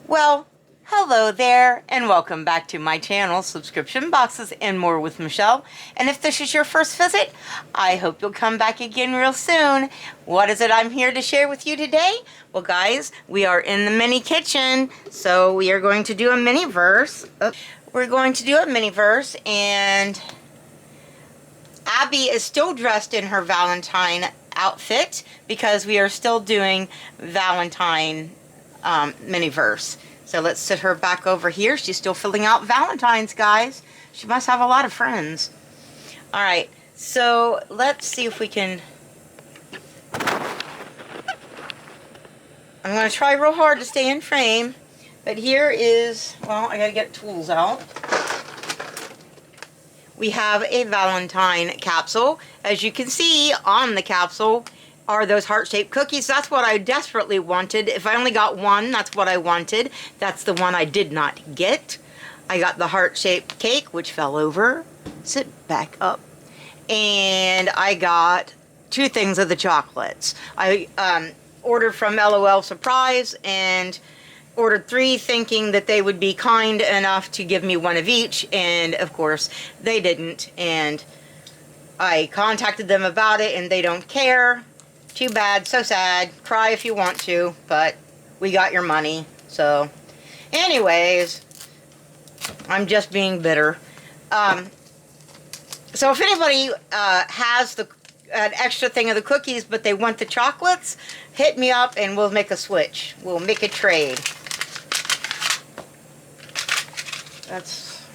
Well, hello there, and welcome back to my channel, Subscription Boxes and More with Michelle. And if this is your first visit, I hope you'll come back again real soon. What is it I'm here to share with you today? Well, guys, we are in the mini kitchen, so we are going to do a mini-verse. We're going to do a mini-verse, and Abby is still dressed in her Valentine outfit because we are still doing Valentine mini-verse. So let's sit her back over here. She's still filling out Valentine's, guys. She must have a lot of friends. Alright, so let's see if we can... I'm going to try real hard to stay in frame. But here is... Well, I gotta get tools out. We have a Valentine capsule. As you can see on the capsule are those heart-shaped cookies. That's what I desperately wanted. If I only got one, that's what I wanted. That's the one I did not get. I got the heart-shaped cake, which fell over. Sit back up. And I got 2 things of the chocolates. I ordered from LOL Surprise and ordered 3 thinking that they would be kind enough to give me 1 of each, and of course they didn't, and I contacted them about it and they don't care. Too bad, so sad. Cry if you want to, but we got your money. So anyways, I'm just being bitter. So if anybody has an extra thing of the cookies but they want the chocolates, hit me up and we'll make a switch. We'll make a trade. That's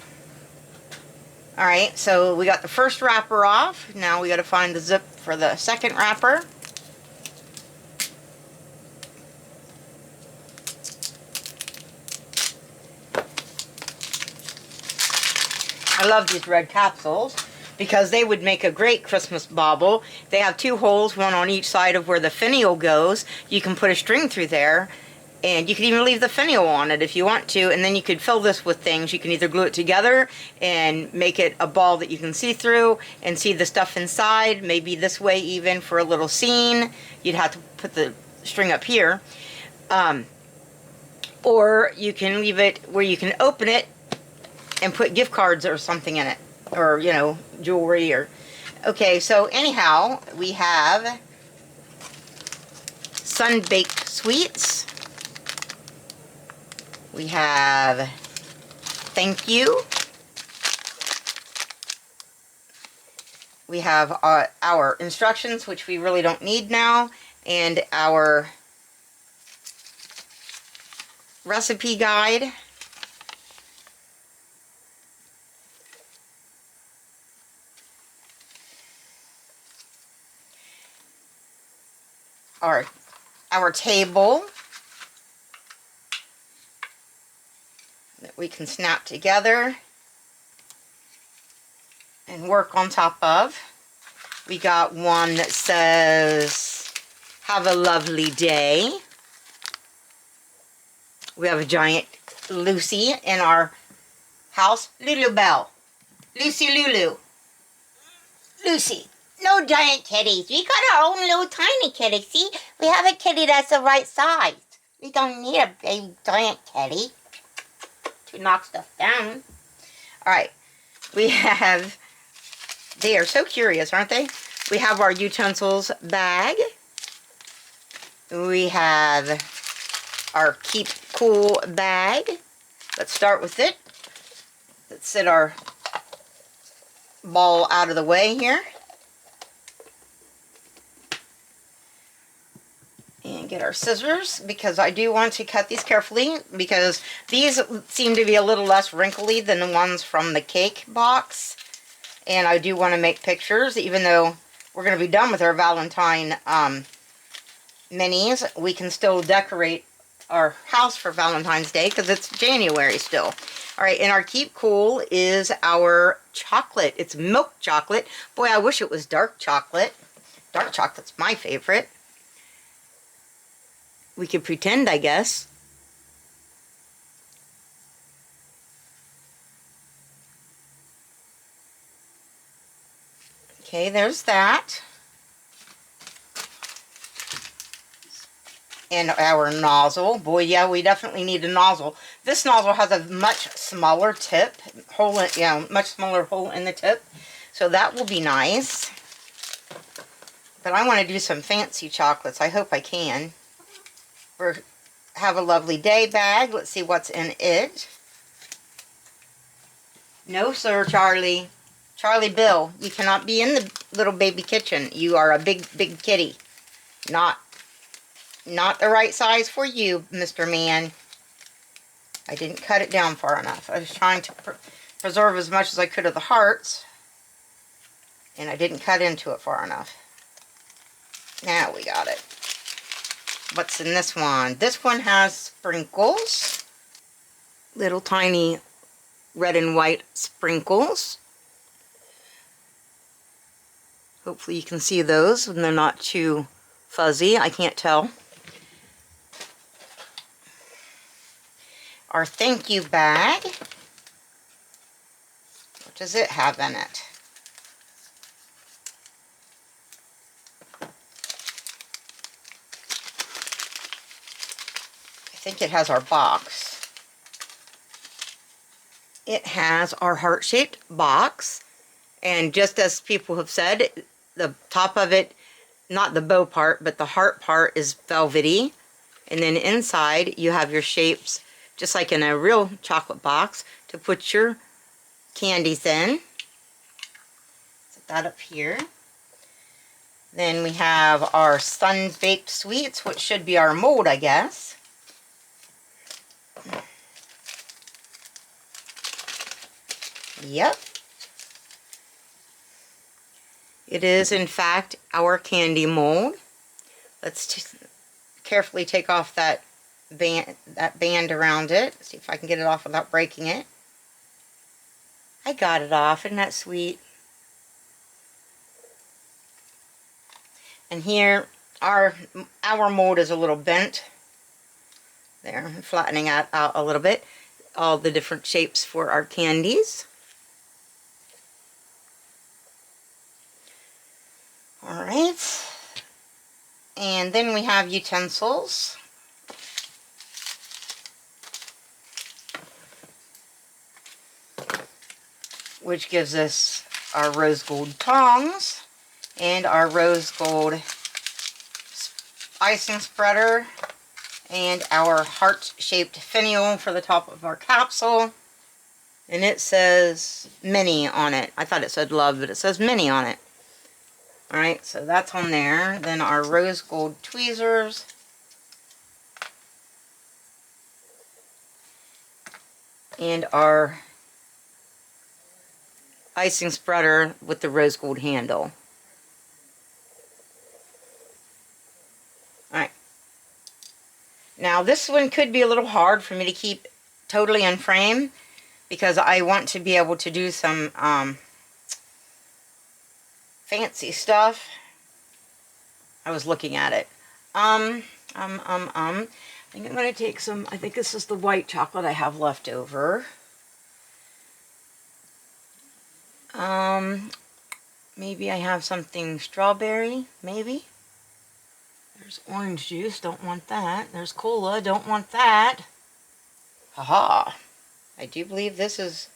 alright. So we got the first wrapper off. Now we got to find the zip for the second wrapper. I love these red capsules because they would make a great Christmas bauble. They have 2 holes, one on each side of where the finial goes. You can put a string through there, and you can even leave the finial on it if you want to, and then you could fill this with things. You can either glue it together and make it a ball that you can see through and see the stuff inside, maybe this way even for a little scene. You'd have to put the string up here. Or you can leave it where you can open it and put gift cards or something in it, or, you know, jewelry or... Okay, so anyhow, we have sun-baked sweets. We have thank you. We have our instructions, which we really don't need now, and our recipe guide. Our table that we can snap together and work on top of. We got one that says, have a lovely day. We have a giant Lucy in our house. Lulu Bell. Lucy Lulu. Lucy. No giant kitties. We got our own little tiny kitty. See, we have a kitty that's the right size. We don't need a big giant kitty to knock stuff down. Alright, we have, they are so curious, aren't they? We have our utensils bag. We have our Keep Cool bag. Let's start with it. Let's sit our ball out of the way here. And get our scissors, because I do want to cut these carefully, because these seem to be a little less wrinkly than the ones from the cake box. And I do want to make pictures, even though we're going to be done with our Valentine minis. We can still decorate our house for Valentine's Day, because it's January still. Alright, and our Keep Cool is our chocolate. It's milk chocolate. Boy, I wish it was dark chocolate. Dark chocolate's my favorite. We could pretend, I guess. Okay, there's that. And our nozzle. Boy, yeah, we definitely need a nozzle. This nozzle has a much smaller tip, much smaller hole in the tip. So that will be nice. But I want to do some fancy chocolates. I hope I can. For Have a Lovely Day bag. Let's see what's in it. No, sir, Charlie. Charlie Bill, you cannot be in the little baby kitchen. You are a big, big kitty. Not the right size for you, Mr. Man. I didn't cut it down far enough. I was trying to preserve as much as I could of the hearts. And I didn't cut into it far enough. Now we got it. What's in this one? This one has sprinkles. Little tiny red and white sprinkles. Hopefully you can see those and they're not too fuzzy. I can't tell. Our thank you bag. What does it have in it? I think it has our box. It has our heart-shaped box. And just as people have said, the top of it, not the bow part, but the heart part is velvety. And then inside you have your shapes, just like in a real chocolate box, to put your candies in. Set that up here. Then we have our sun-baked sweets, which should be our mold, I guess. Yep. It is, in fact, our candy mold. Let's just carefully take off that band around it. See if I can get it off without breaking it. I got it off. Isn't that sweet? And here, our mold is a little bent. There, I'm flattening it out a little bit. All the different shapes for our candies. Alright. And then we have utensils. Which gives us our rose gold tongs and our rose gold icing spreader and our heart-shaped finial for the top of our capsule. And it says mini on it. I thought it said love, but it says mini on it. Alright, so that's on there. Then our rose gold tweezers. And our icing spreader with the rose gold handle. Alright. Now this one could be a little hard for me to keep totally in frame because I want to be able to do some fancy stuff. I was looking at it. I think I'm going to take some, I think this is the white chocolate I have left over. Maybe I have something strawberry, maybe. There's orange juice, don't want that. There's cola, don't want that. Haha. I do believe this is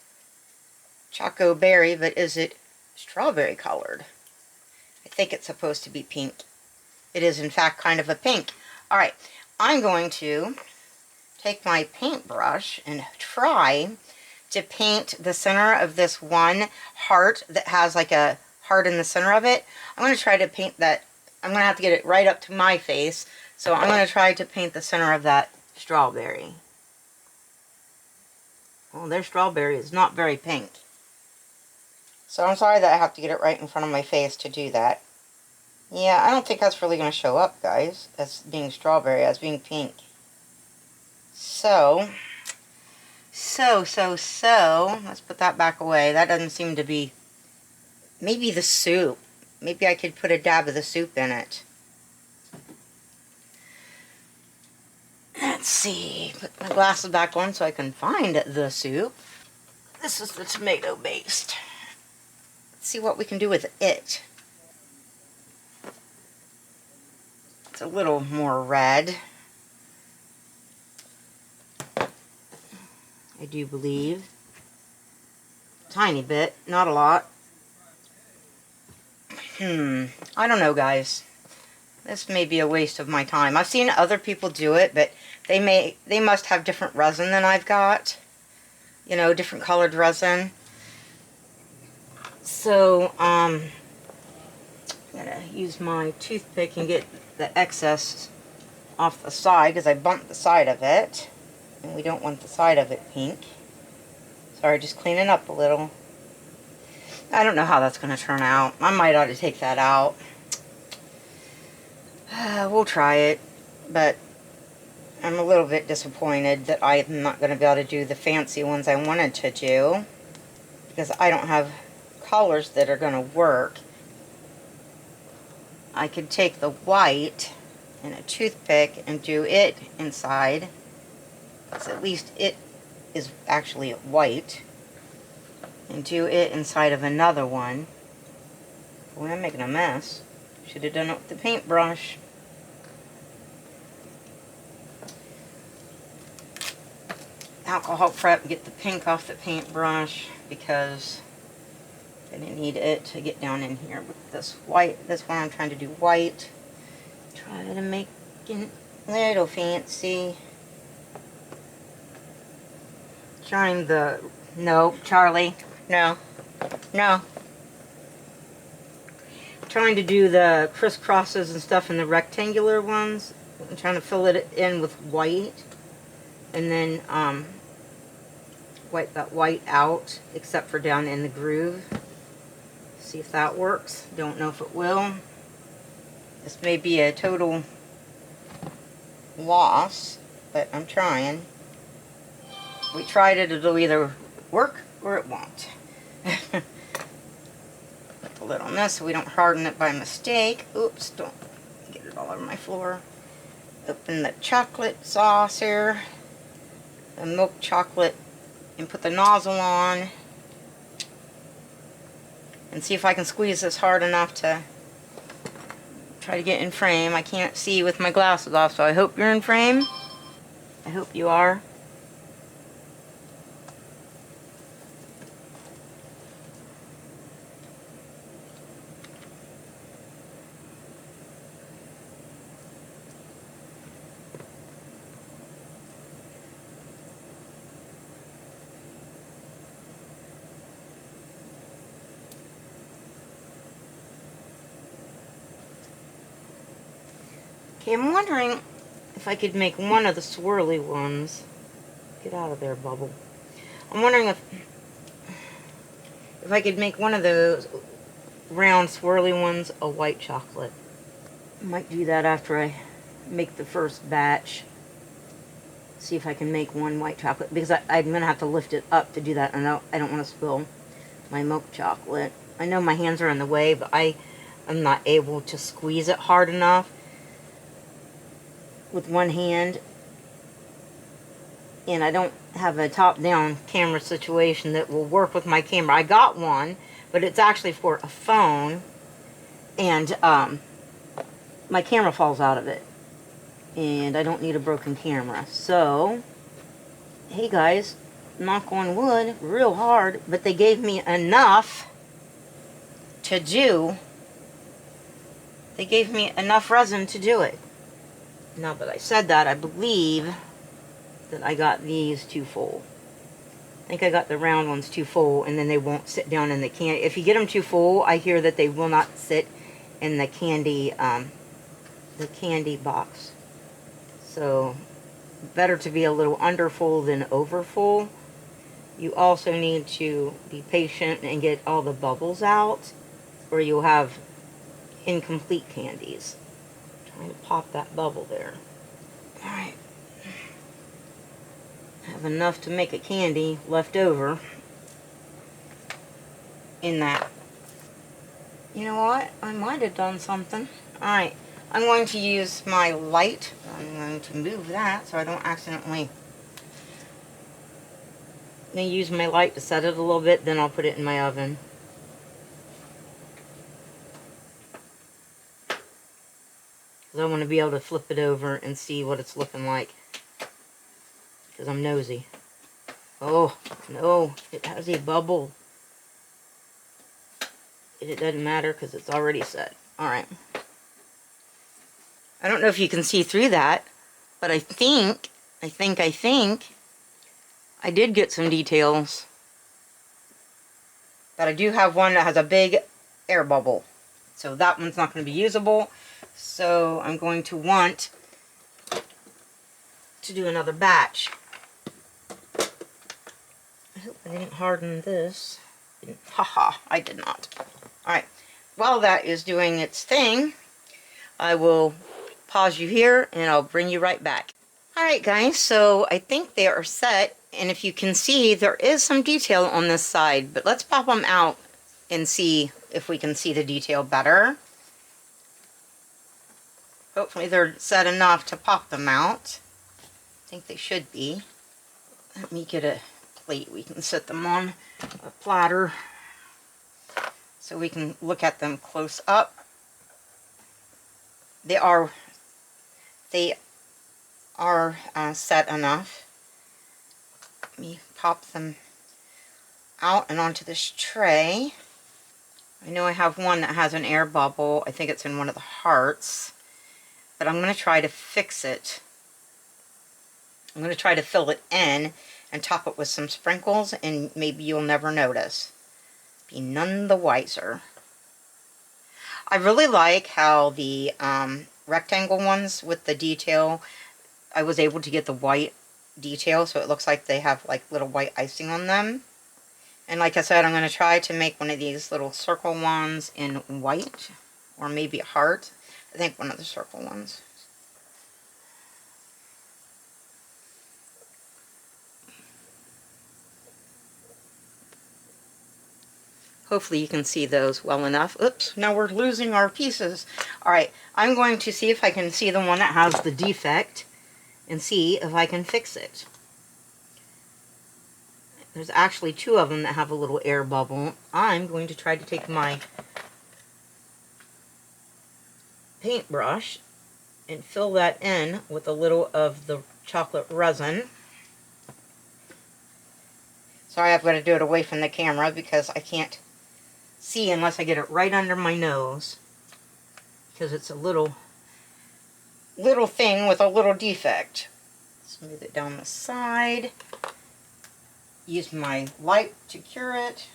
Choco Berry, but is it strawberry colored? I think it's supposed to be pink. It is in fact kind of a pink. Alright, I'm going to take my paintbrush and try to paint the center of this one heart that has like a heart in the center of it. I'm going to try to paint that. I'm going to have to get it right up to my face. So I'm going to try to paint the center of that strawberry. Well, their strawberry is not very pink. So I'm sorry that I have to get it right in front of my face to do that. Yeah, I don't think that's really going to show up, guys, as being strawberry, as being pink. So, let's put that back away. That doesn't seem to be, maybe the soup. Maybe I could put a dab of the soup in it. Let's see, put my glasses back on so I can find the soup. This is the tomato based. Let's see what we can do with it. It's a little more red. I do believe. Tiny bit, not a lot. I don't know, guys. This may be a waste of my time. I've seen other people do it, but they must have different resin than I've got. You know, different colored resin. So, I'm gonna use my toothpick and get the excess off the side, because I bumped the side of it. And we don't want the side of it pink. Sorry, just cleaning up a little. I don't know how that's going to turn out. I might ought to take that out. We'll try it. But I'm a little bit disappointed that I'm not going to be able to do the fancy ones I wanted to do. Because I don't have colors that are going to work. I could take the white and a toothpick and do it inside. Because at least it is actually white. And do it inside of another one. Boy, I'm making a mess. Should have done it with the paintbrush. Alcohol prep, get the pink off the paintbrush, because I didn't need it to get down in here with this white. This one I'm trying to do white. Try to make it a little fancy. Trying the... No, Charlie. No. No. Trying to do the crisscrosses and stuff in the rectangular ones. I'm trying to fill it in with white. And then wipe that white out, except for down in the groove. See if that works. Don't know if it will. This may be a total loss, but I'm trying. We tried it, it'll either work or it won't. Put the lid on this so we don't harden it by mistake. Oops, don't get it all over my floor. Open the chocolate sauce here. The milk chocolate, and put the nozzle on. And see if I can squeeze this hard enough to try to get in frame. I can't see with my glasses off, so I hope you're in frame. I hope you are. Okay, I'm wondering if I could make one of the swirly ones. Get out of there, bubble. I'm wondering if I could make one of those round swirly ones a white chocolate. I might do that after I make the first batch. See if I can make one white chocolate, because I'm going to have to lift it up to do that. I don't want to spill my milk chocolate. I know my hands are in the way, but I'm not able to squeeze it hard enough with one hand, and I don't have a top-down camera situation that will work with my camera. I got one, but it's actually for a phone, and my camera falls out of it, and I don't need a broken camera. So, hey guys, knock on wood, real hard, but they gave me enough to do. They gave me enough resin to do it. Now that I said that, I believe that I got these too full. I think I got the round ones too full, and then they won't sit down in the candy. If you get them too full, I hear that they will not sit in the candy box. So, better to be a little under full than over full. You also need to be patient and get all the bubbles out, or you'll have incomplete candies. Trying to pop that bubble there. Alright. Have enough to make a candy left over in that. You know what? I might have done something. Alright. I'm going to use my light. I'm going to move that so I don't accidentally. I'm going to use my light to set it a little bit, then I'll put it in my oven. I want to be able to flip it over and see what it's looking like, because I'm nosy. Oh, no, it has a bubble. It doesn't matter because it's already set. Alright. I don't know if you can see through that, but I think I did get some details. But I do have one that has a big air bubble. So that one's not going to be usable. So I'm going to want to do another batch. I hope I didn't harden this. Haha, I did not. Alright, while that is doing its thing, I will pause you here and I'll bring you right back. Alright guys, so I think they are set, and if you can see, there is some detail on this side, but let's pop them out and see if we can see the detail better. Hopefully they're set enough to pop them out. I think they should be. Let me get a plate we can set them on, a platter, so we can look at them close up. They are set enough. Let me pop them out and onto this tray. I know I have one that has an air bubble. I think it's in one of the hearts, but I'm going to try to fix it. I'm going to try to fill it in and top it with some sprinkles, and maybe you'll never notice. Be none the wiser. I really like how the rectangle ones with the detail, I was able to get the white detail, so it looks like they have like little white icing on them. And like I said, I'm going to try to make one of these little circle ones in white, or maybe a heart. I think one of the circle ones. Hopefully you can see those well enough. Oops, now we're losing our pieces. Alright, I'm going to see if I can see the one that has the defect and see if I can fix it. There's actually two of them that have a little air bubble. I'm going to try to take my paintbrush and fill that in with a little of the chocolate resin. Sorry, I've got to do it away from the camera because I can't see unless I get it right under my nose, because it's a little thing with a little defect. Smooth it down the side. Use my light to cure it.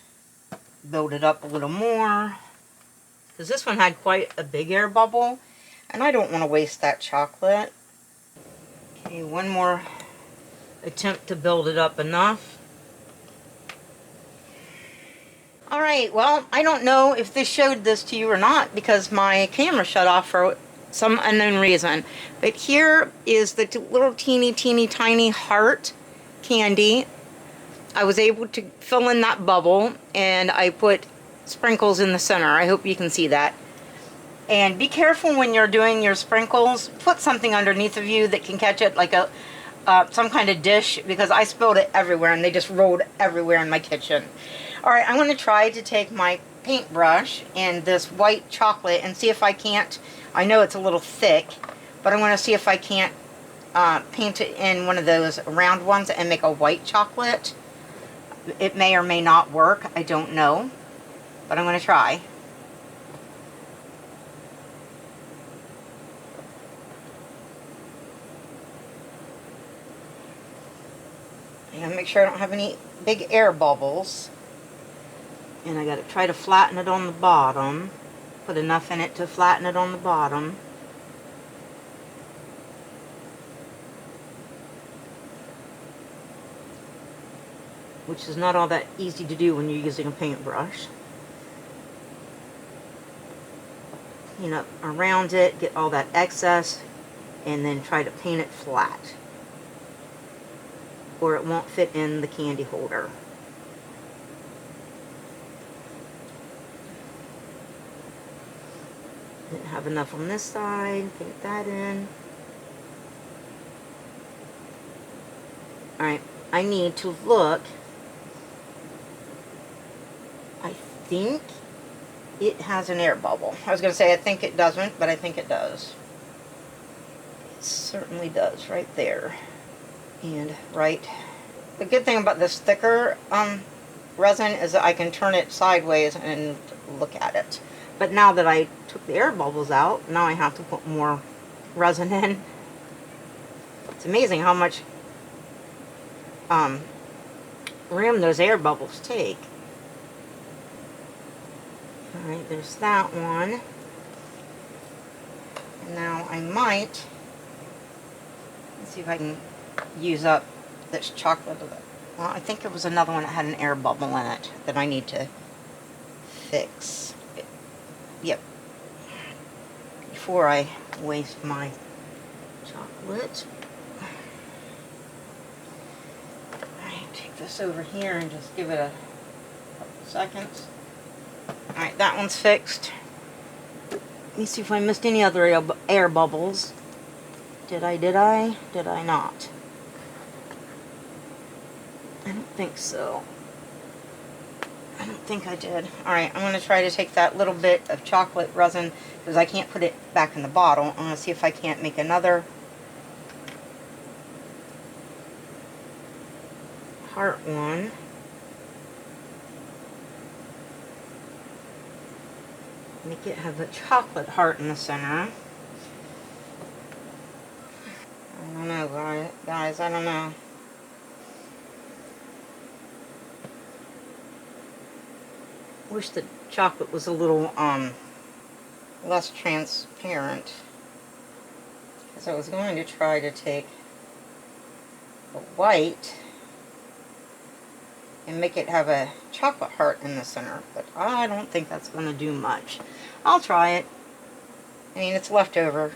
Build it up a little more, because this one had quite a big air bubble, and I don't want to waste that chocolate. Okay, one more attempt to build it up enough. Alright, well, I don't know if this showed this to you or not because my camera shut off for some unknown reason. But here is the little teeny tiny heart candy. I was able to fill in that bubble, and I put sprinkles in the center. I hope you can see that. And be careful when you're doing your sprinkles. Put something underneath of you that can catch it, like a some kind of dish, because I spilled it everywhere and they just rolled everywhere in my kitchen. Alright, I'm going to try to take my paintbrush and this white chocolate and see if I can't, I know it's a little thick, but I'm going to see if I can't paint it in one of those round ones and make a white chocolate. It may or may not work, I don't know, but I'm going to try. And make sure I don't have any big air bubbles. And I got to try to flatten it on the bottom. Put enough in it to flatten it on the bottom. Which is not all that easy to do when you're using a paintbrush. Clean up around it, get all that excess, and then try to paint it flat, or it won't fit in the candy holder. Didn't have enough on this side, paint that in. Alright, I need to look. I think it has an air bubble. I was going to say I think it doesn't, but I think it does. It certainly does, right there. And right The good thing about this thicker resin is that I can turn it sideways and look at it. But now that I took the air bubbles out, now I have to put more resin in. It's amazing how much room those air bubbles take. Alright, there's that one. And now I might, let's see if I can use up this chocolate. Well, I think there was another one that had an air bubble in it that I need to fix. Yep. Before I waste my chocolate. Alright, take this over here and just give it a couple seconds. Alright, that one's fixed. Let me see if I missed any other air bubbles. Did I not? I don't think so. I don't think I did. Alright, I'm going to try to take that little bit of chocolate resin, because I can't put it back in the bottle. I'm going to see if I can't make another heart one. Make it have a chocolate heart in the center. I don't know, guys, I don't know. Wish the chocolate was a little less transparent, because I was going to try to take the white and make it have a chocolate heart in the center, but I don't think that's going to do much. I'll try it. I mean, it's leftover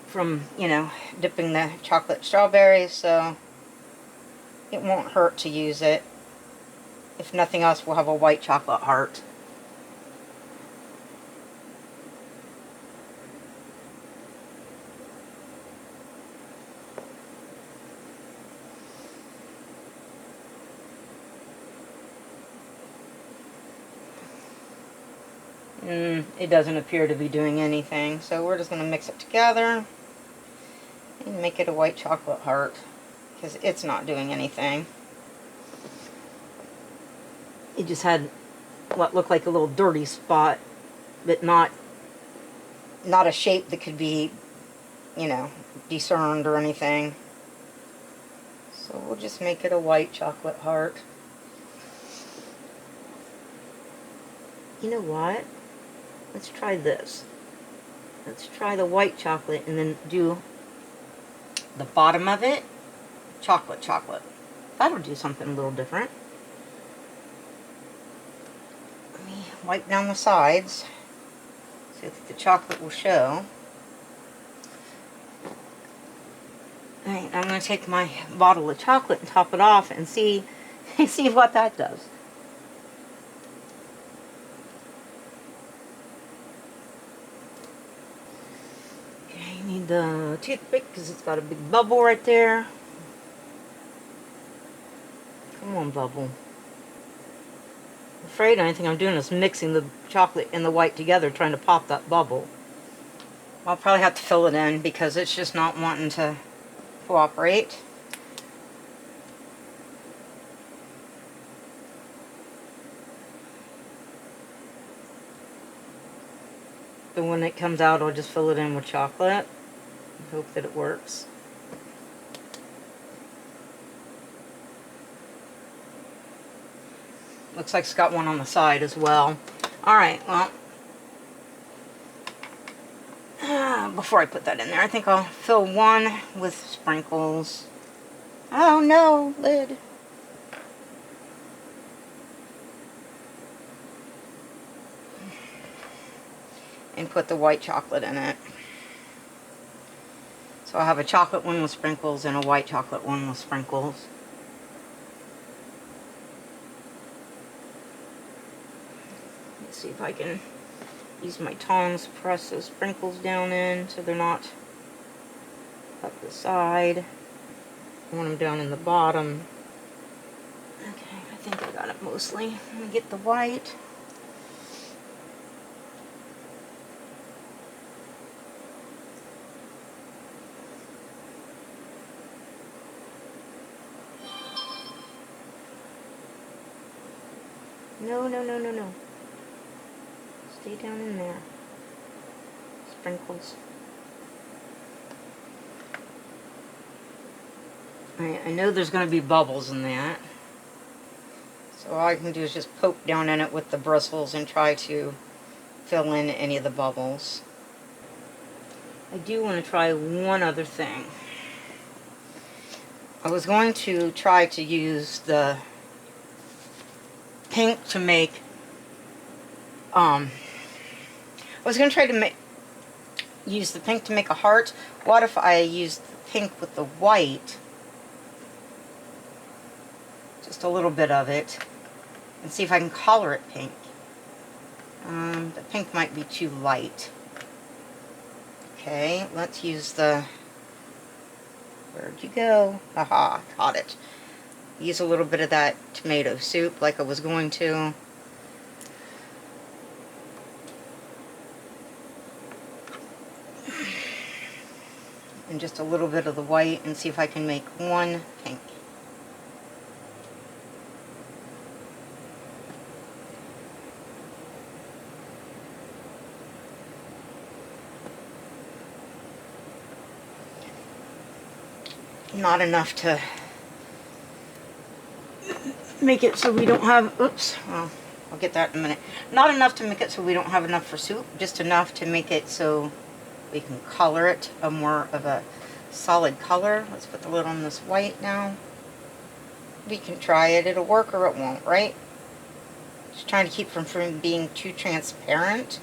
from, you know, dipping the chocolate strawberries, so it won't hurt to use it. If nothing else, we'll have a white chocolate heart. It doesn't appear to be doing anything, so we're just going to mix it together and make it a white chocolate heart, because it's not doing anything. It just had what looked like a little dirty spot, but not a shape that could be, you know, discerned or anything. So we'll just make it a white chocolate heart. You know what? Let's try this. Let's try the white chocolate and then do the bottom of it chocolate. That'll do something a little different. Let me wipe down the sides so that the chocolate will show. Alright, I'm going to take my bottle of chocolate and top it off and see what that does. Okay, I need the toothpick because it's got a big bubble right there. Come on, bubble. I'm afraid the only thing I'm doing is mixing the chocolate and the white together, trying to pop that bubble. I'll probably have to fill it in because it's just not wanting to cooperate. So when it comes out, I'll just fill it in with chocolate and hope that it works. Looks like it's got one on the side as well. Alright, well, before I put that in there, I think I'll fill one with sprinkles. Oh no, lid. And put the white chocolate in it. So I'll have a chocolate one with sprinkles and a white chocolate one with sprinkles. Let's see if I can use my tongs to press those sprinkles down in so they're not up the side. I want them down in the bottom. Okay, I think I got it mostly. I'm going to get the white. No, no, no, no, no. Stay down in there. Sprinkles. I know there's going to be bubbles in that. So all I can do is just poke down in it with the bristles and try to fill in any of the bubbles. I do want to try one other thing. I was going to try to use the pink to make, I was going to try to use the pink to make a heart. What if I used the pink with the white, just a little bit of it, and see if I can color it pink. The pink might be too light. Okay, let's use the, where'd you go? Aha, caught it. Use a little bit of that tomato soup like I was going to. And just a little bit of the white and see if I can make one pink. Not enough to make it so we don't have, oops, well, I'll get that in a minute. Not enough to make it so we don't have enough for soup, just enough to make it so we can color it a more of a solid color. Let's put the lid on this white now. We can try it, it'll work or it won't, right? Just trying to keep from being too transparent.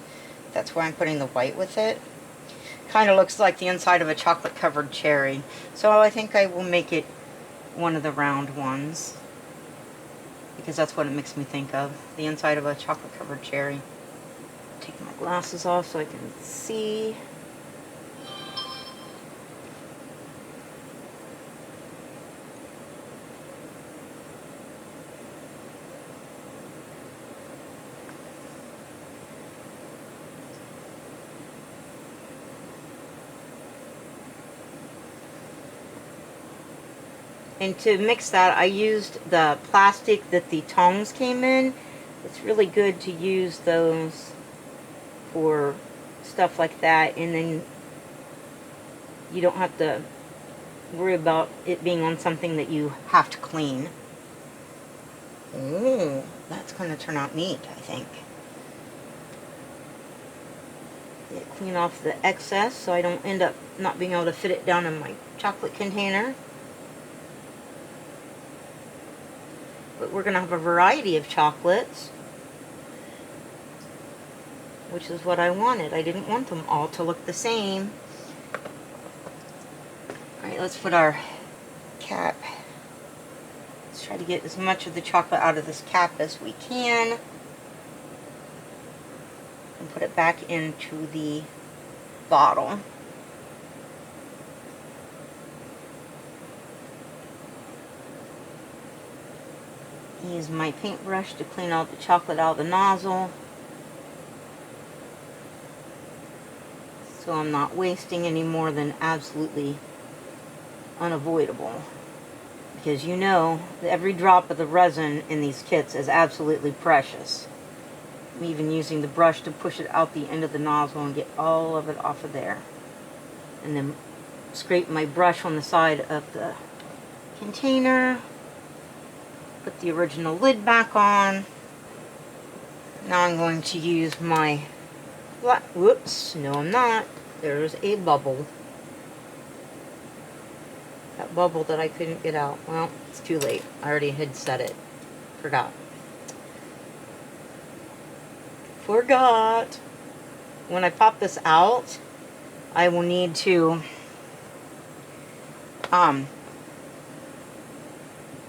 That's why I'm putting the white with it. Kind of looks like the inside of a chocolate covered cherry. So I think I will make it one of the round ones, because that's what it makes me think of, the inside of a chocolate covered cherry. Take my glasses off so I can see. And to mix that, I used the plastic that the tongs came in. It's really good to use those for stuff like that, and then you don't have to worry about it being on something that you have to clean. Ooh, that's going to turn out neat, I think. Clean off the excess so I don't end up not being able to fit it down in my chocolate container. But we're going to have a variety of chocolates, which is what I wanted. I didn't want them all to look the same. Alright, let's put our cap. Let's try to get as much of the chocolate out of this cap as we can. And put it back into the bottle. Use my paintbrush to clean all the chocolate out of the nozzle, so I'm not wasting any more than absolutely unavoidable. Because you know, every drop of the resin in these kits is absolutely precious. I'm even using the brush to push it out the end of the nozzle and get all of it off of there. And then scrape my brush on the side of the container. Put the original lid back on. Now I'm going to use my, whoops, no I'm not. There's a bubble. That bubble that I couldn't get out. Well, it's too late. I already had set it. Forgot. When I pop this out, I will need to,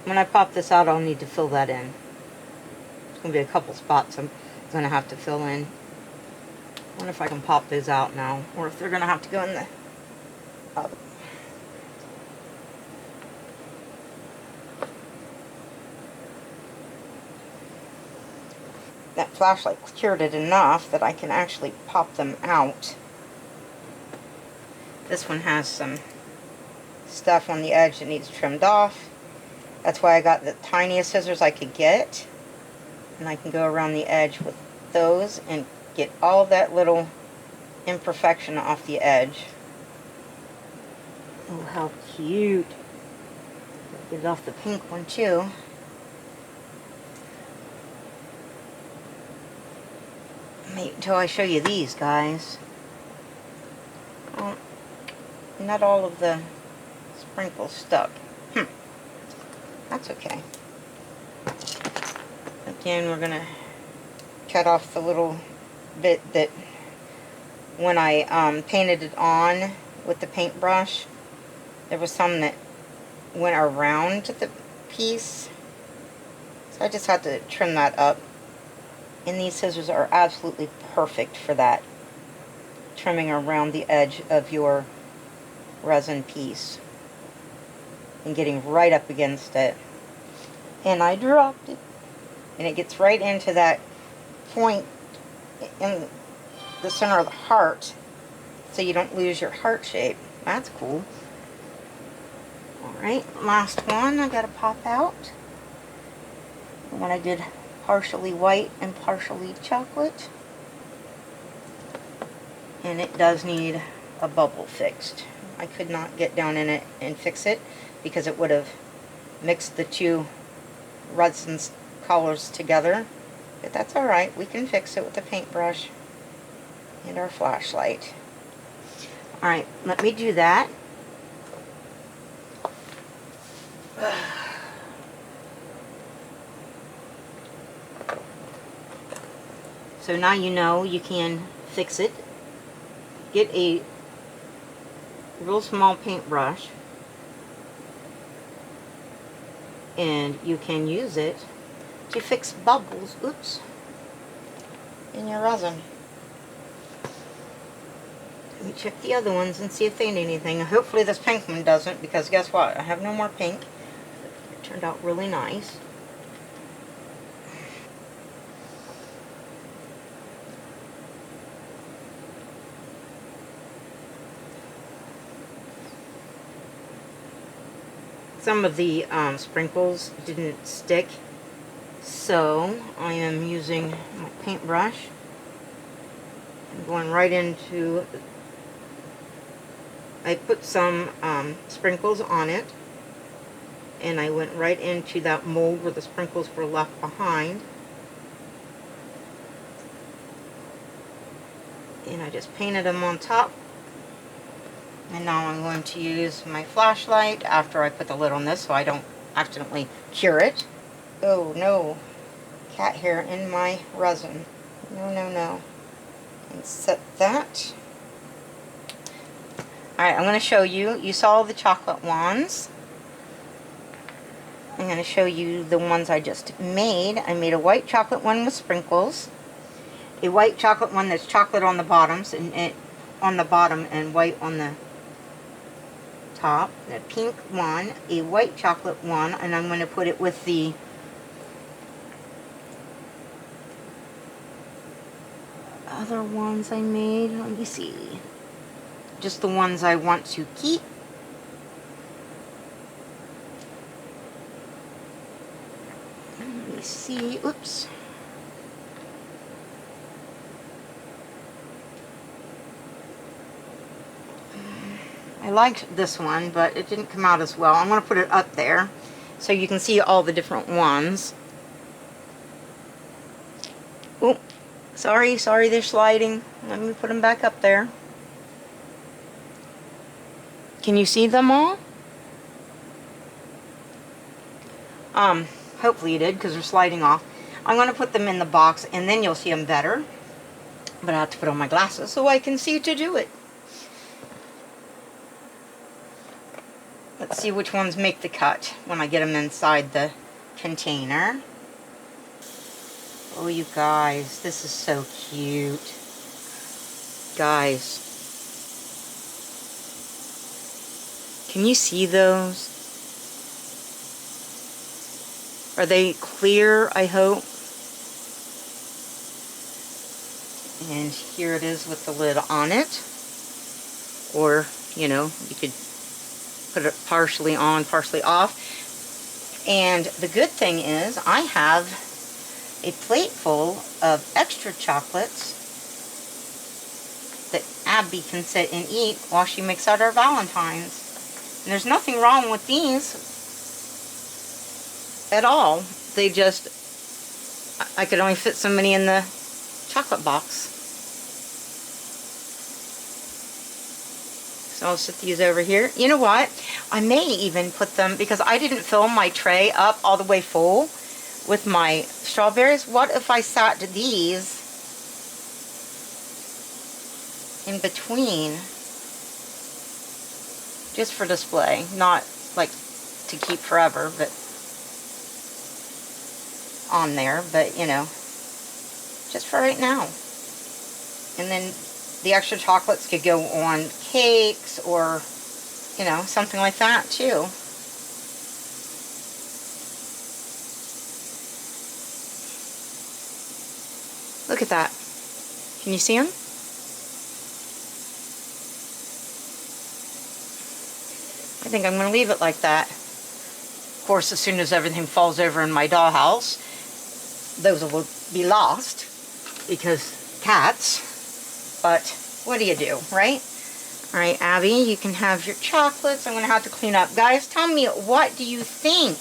when I pop this out, I'll need to fill that in. There's going to be a couple spots I'm going to have to fill in. I wonder if I can pop those out now, or if they're going to have to go in the oven. That flashlight cured it enough that I can actually pop them out. This one has some stuff on the edge that needs trimmed off. That's why I got the tiniest scissors I could get. And I can go around the edge with those and get all that little imperfection off the edge. Oh, how cute. Get it off the pink one too. Wait until I show you these, guys. Well, not all of the sprinkles stuck. That's okay. Again, we're gonna cut off the little bit that when I painted it on with the paintbrush, there was some that went around the piece. So I just had to trim that up. And these scissors are absolutely perfect for that. Trimming around the edge of your resin piece. And getting right up against it. And I dropped it. And it gets right into that point in the center of the heart. So you don't lose your heart shape. That's cool. Alright, last one I gotta pop out. The one I did partially white and partially chocolate. And it does need a bubble fixed. I could not get down in it and fix it because it would have mixed the two resin colors together. But that's alright, we can fix it with a paintbrush and our flashlight. Alright, let me do that. So now you know you can fix it. Get a real small paintbrush and you can use it to fix bubbles, oops, in your resin. Let me check the other ones and see if they need anything. Hopefully this pink one doesn't, because guess what? I have no more pink. It turned out really nice. Some of the sprinkles didn't stick, so I am using my paintbrush. I'm going right into, I put some sprinkles on it, and I went right into that mold where the sprinkles were left behind. And I just painted them on top. And now I'm going to use my flashlight after I put the lid on this so I don't accidentally cure it. Oh no, cat hair in my resin. No, no, no. And set that. Alright, I'm going to show you. You saw the chocolate ones. I'm going to show you the ones I just made. I made a white chocolate one with sprinkles. A white chocolate one that's chocolate on the bottoms and on the bottom and white on the top. A pink one, a white chocolate one, and I'm going to put it with the other ones I made. Let me see. Just the ones I want to keep. Let me see. Oops. I liked this one, but it didn't come out as well. I'm going to put it up there so you can see all the different ones. Oh, sorry, they're sliding. Let me put them back up there. Can you see them all? Hopefully you did, because they're sliding off. I'm going to put them in the box, and then you'll see them better. But I have to put on my glasses so I can see to do it. Let's see which ones make the cut when I get them inside the container. Oh, you guys, this is so cute. Guys, can you see those? Are they clear, I hope? And here it is with the lid on it. Or, you know, you could put it partially on, partially off. And the good thing is I have a plate full of extra chocolates that Abby can sit and eat while she makes out our Valentines. And there's nothing wrong with these at all. They just, I could only fit so many in the chocolate box. So I'll set these over here. You know what? I may even put them, because I didn't fill my tray up all the way full with my strawberries. What if I sat these in between just for display? Not like to keep forever, but on there, but you know, just for right now. And then the extra chocolates could go on cakes or, you know, something like that too. Look at that. Can you see them? I think I'm going to leave it like that. Of course, as soon as everything falls over in my dollhouse, those will be lost because cats. But what do you do, right? All right, Abby, you can have your chocolates. I'm going to have to clean up. Guys, tell me, what do you think?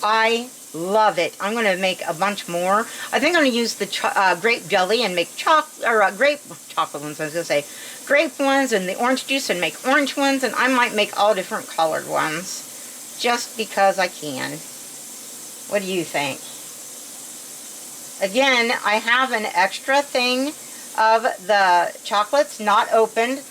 I love it. I'm going to make a bunch more. I think I'm going to use the grape jelly and make grape chocolate ones, I was going to say. Grape ones and the orange juice and make orange ones. And I might make all different colored ones just because I can. What do you think? Again, I have an extra thing of the chocolates not opened.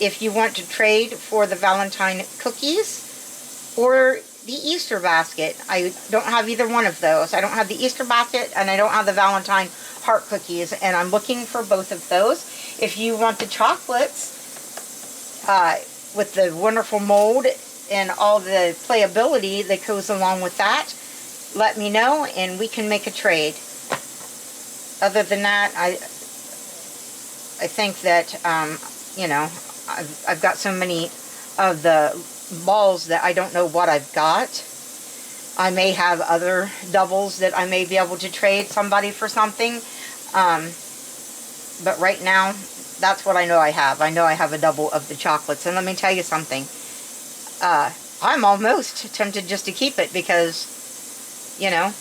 If you want to trade for the Valentine cookies or the Easter basket. I don't have either one of those. I don't have the Easter basket and I don't have the Valentine heart cookies, and I'm looking for both of those. If you want the chocolates with the wonderful mold and all the playability that goes along with that, let me know and we can make a trade. Other than that, I think that, you know, I've got so many of the balls that I don't know what I've got. I may have other doubles that I may be able to trade somebody for something. But right now, that's what I know I have. I know I have a double of the chocolates. And let me tell you something. I'm almost tempted just to keep it because, you know,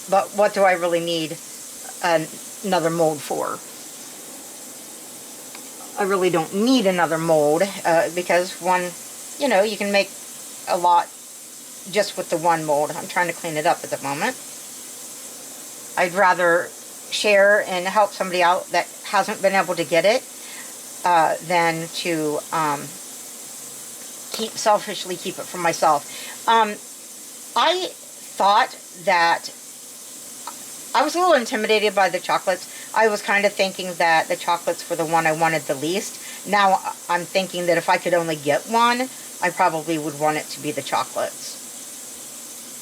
but what do I really need another mold for? I really don't need another mold because one, you know, you can make a lot just with the one mold. I'm trying to clean it up at the moment. I'd rather share and help somebody out that hasn't been able to get it than to selfishly keep it for myself. I thought that I was a little intimidated by the chocolates. I was kind of thinking that the chocolates were the one I wanted the least. Now I'm thinking that if I could only get one, I probably would want it to be the chocolates.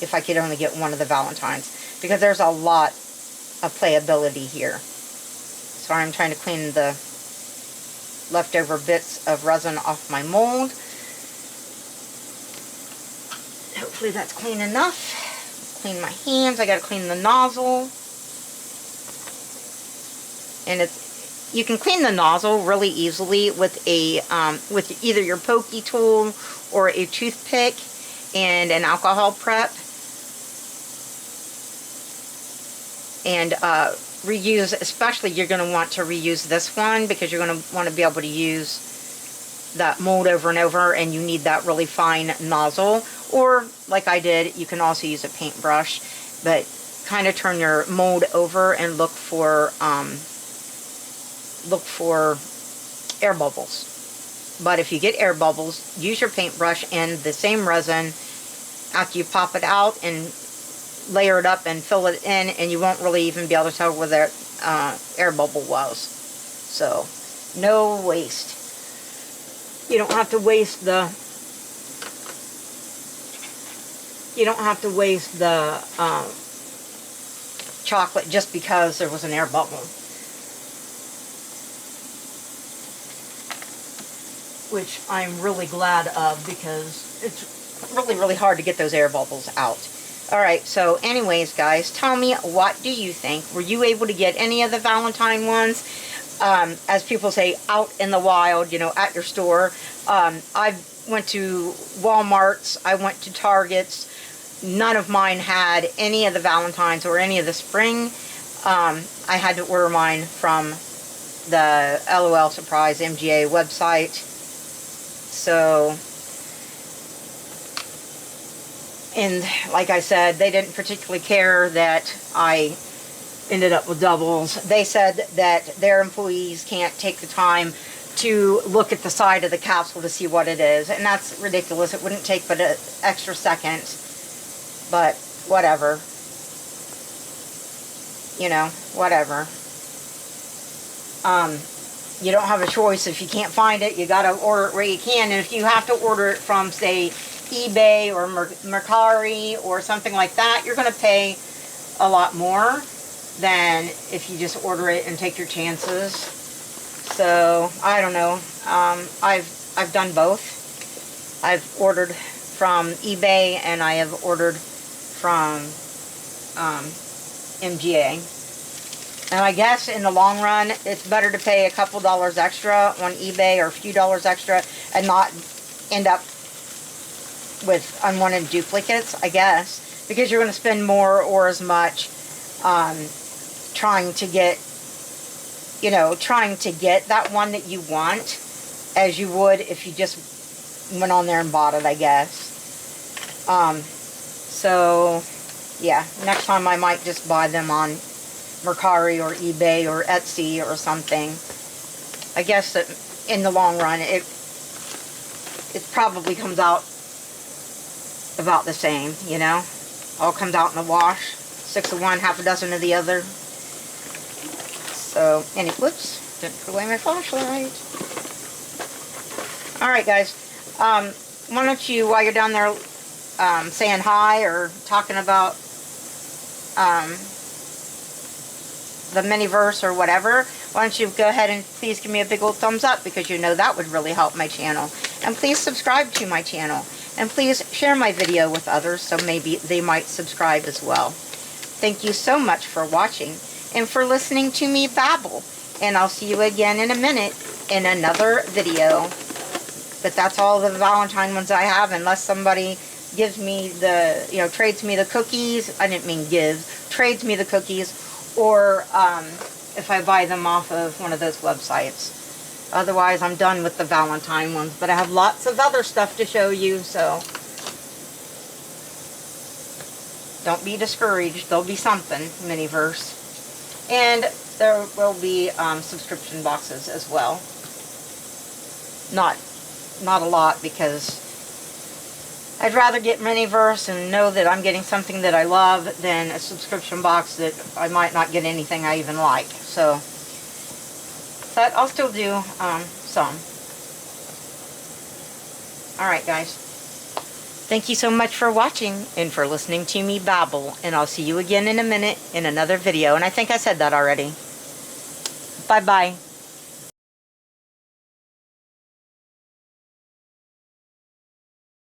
If I could only get one of the Valentines. Because there's a lot of playability here. Sorry, I'm trying to clean the leftover bits of resin off my mold. Hopefully that's clean enough. Clean my hands. I gotta clean the nozzle. And it's, you can clean the nozzle really easily with a with either your pokey tool or a toothpick and an alcohol prep. And reuse, especially you're going to want to reuse this one because you're going to want to be able to use that mold over and over, and you need that really fine nozzle. Or like I did, you can also use a paintbrush, but kind of turn your mold over and look for air bubbles. But if you get air bubbles, use your paintbrush and the same resin after you pop it out and layer it up and fill it in, and you won't really even be able to tell where the air bubble was. So, no waste. You don't have to waste the chocolate just because there was an air bubble. Which I'm really glad of, because it's really, really hard to get those air bubbles out. Alright, so anyways, guys, tell me, what do you think? Were you able to get any of the Valentine ones? As people say, out in the wild, you know, at your store. I went to Walmart's, I went to Target's. None of mine had any of the Valentines or any of the spring. I had to order mine from the LOL Surprise MGA website. So, and like I said, they didn't particularly care that I ended up with doubles. They said that their employees can't take the time to look at the side of the capsule to see what it is, and that's ridiculous. It wouldn't take but an extra second, but whatever. You know, whatever. You don't have a choice. If you can't find it, you gotta order it where you can. And if you have to order it from, say, eBay or Mercari or something like that, you're gonna pay a lot more than if you just order it and take your chances. So I don't know. I've done both. I've ordered from eBay and I have ordered from MGA. And I guess in the long run, it's better to pay a couple dollars extra on eBay or a few dollars extra and not end up with unwanted duplicates, I guess. Because you're going to spend more or as much trying to get, you know, trying to get that one that you want as you would if you just went on there and bought it, I guess. So, yeah, next time I might just buy them on Mercari or eBay or Etsy or something. I guess that in the long run it probably comes out about the same, you know. All comes out in the wash. 6 of one, half a dozen of the other. So, whoops, didn't put away my flashlight. Alright guys, why don't you, while you're down there saying hi or talking about the Miniverse or whatever, why don't you go ahead and please give me a big old thumbs up, because you know that would really help my channel. And please subscribe to my channel. And please share my video with others so maybe they might subscribe as well. Thank you so much for watching and for listening to me babble. And I'll see you again in a minute in another video. But that's all the Valentine ones I have, unless somebody gives me the, you know, trades me the cookies. I didn't mean give. Trades me the cookies. Or if I buy them off of one of those websites. Otherwise, I'm done with the Valentine ones. But I have lots of other stuff to show you, so don't be discouraged. There'll be something, Miniverse. And there will be subscription boxes as well. Not a lot, because I'd rather get Miniverse and know that I'm getting something that I love than a subscription box that I might not get anything I even like. So, but I'll still do some. Alright guys. Thank you so much for watching and for listening to me babble. And I'll see you again in a minute in another video. And I think I said that already. Bye-bye.